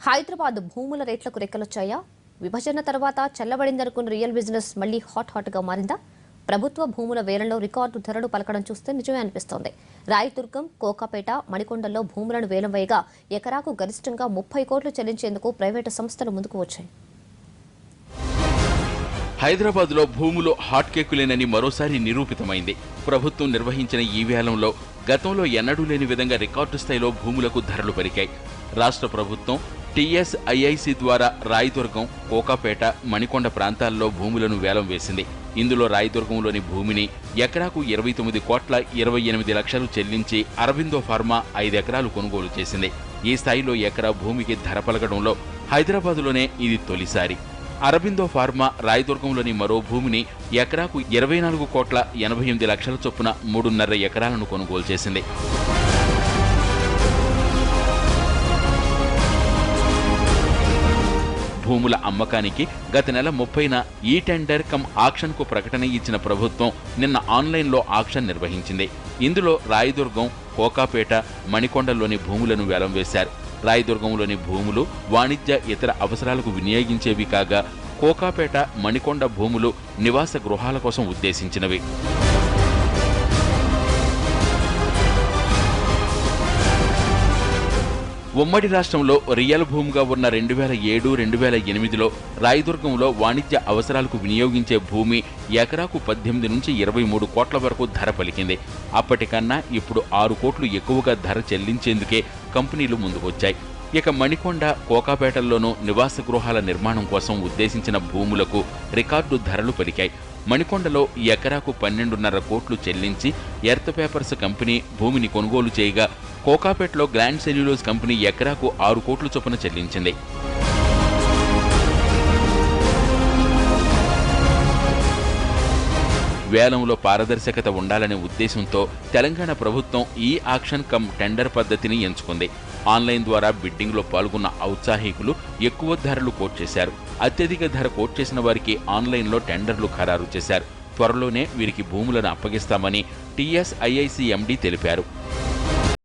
హైదరాబాద్ భూముల రేట్లకు రెక్కలొచ్చాయా? విభజన తర్వాత చల్లబడిందనుకున్న రియల్ బిజినెస్ మళ్లీ హాట్గా మారిందా? ప్రభుత్వ భూముల వేలంలో రికార్డు ధరలు పలకడం చూస్తే నిజమే అనిపిస్తోంది. రాయదుర్గం, కోకాపేట, మణికొండల్లో భూములను వేలం వేయగా ఎకరాకు గరిష్టంగా 30 కోట్లు చెల్లించేందుకు ప్రైవేటు సంస్థలు ముందుకు వచ్చాయి. హైదరాబాద్లో భూములు హాట్ కేకులేనని మరోసారి నిరూపితమైంది. ప్రభుత్వం నిర్వహించిన ఈ వేలంలో గతంలో ఎన్నడూ లేని విధంగా రికార్డు స్థాయిలో భూములకు ధరలు పలికాయి. రాష్ట్ర ప్రభుత్వం TSIIC ద్వారా రాయదుర్గం, కోకాపేట, మణికొండ ప్రాంతాల్లో భూములను వేలం వేసింది. ఇందులో రాయదుర్గంలోని భూమిని ఎకరాకు 29,28 లక్షలు చెల్లించి అరబిందో ఫార్మా 5 ఎకరాలు కొనుగోలు చేసింది. ఈ స్థాయిలో ఎకరా భూమికి ధర పలకడంలో హైదరాబాద్లోనే ఇది తొలిసారి. అరబిందో ఫార్మా రాయదుర్గంలోని మరో భూమిని ఎకరాకు 24,88 లక్షల చొప్పున 3.5 ఎకరాలను కొనుగోలు చేసింది. భూముల అమ్మకానికి గత నెల 30న ఈ టెండర్ కమ్ ఆక్షన్కు ప్రకటన ఇచ్చిన ప్రభుత్వం నిన్న ఆన్లైన్లో ఆక్షన్ నిర్వహించింది. ఇందులో రాయదుర్గం, కోకాపేట, మణికొండలోని భూములను వేలం వేశారు. రాయదుర్గంలోని భూములు వాణిజ్య ఇతర అవసరాలకు వినియోగించేవి కాగా, కోకాపేట, మణికొండ భూములు నివాస గృహాల కోసం ఉద్దేశించినవి. ఉమ్మడి రాష్ట్రంలో రియల్ భూమిగా ఉన్న 2007-2008లో రాయదుర్గంలో వాణిజ్య అవసరాలకు వినియోగించే భూమి ఎకరాకు 18 నుంచి 23 కోట్ల వరకు ధర పలికింది. అప్పటికన్నా ఇప్పుడు 6 కోట్లు ఎక్కువగా ధర చెల్లించేందుకే కంపెనీలు ముందుకొచ్చాయి. ఇక మణికొండ, కోకాపేటల్లోనూ నివాస గృహాల నిర్మాణం కోసం ఉద్దేశించిన భూములకు రికార్డు ధరలు పలికాయి. మణికొండలో ఎకరాకు 12.5 కోట్లు చెల్లించి ఎర్త్ పేపర్స్ కంపెనీ భూమిని కొనుగోలు చేయగా, కోకాపేటలో గ్లాండ్ సెల్యులోజ్ కంపెనీ ఎకరాకు 6 కోట్ల చొప్పున చెల్లించింది. వేలంలో పారదర్శకత ఉండాలనే ఉద్దేశంతో తెలంగాణ ప్రభుత్వం ఈ ఆక్షన్ కమ్ టెండర్ పద్ధతిని ఎంచుకుంది. ఆన్లైన్ ద్వారా బిడ్డింగ్లో పాల్గొన్న ఔత్సాహికులు ఎక్కువ ధరలు కోట్ చేశారు. అత్యధిక ధర కోట్ చేసిన వారికి ఆన్లైన్లో టెండర్లు ఖరారు చేశారు. త్వరలోనే వీరికి భూములను అప్పగిస్తామని TSIIC MD తెలిపారు.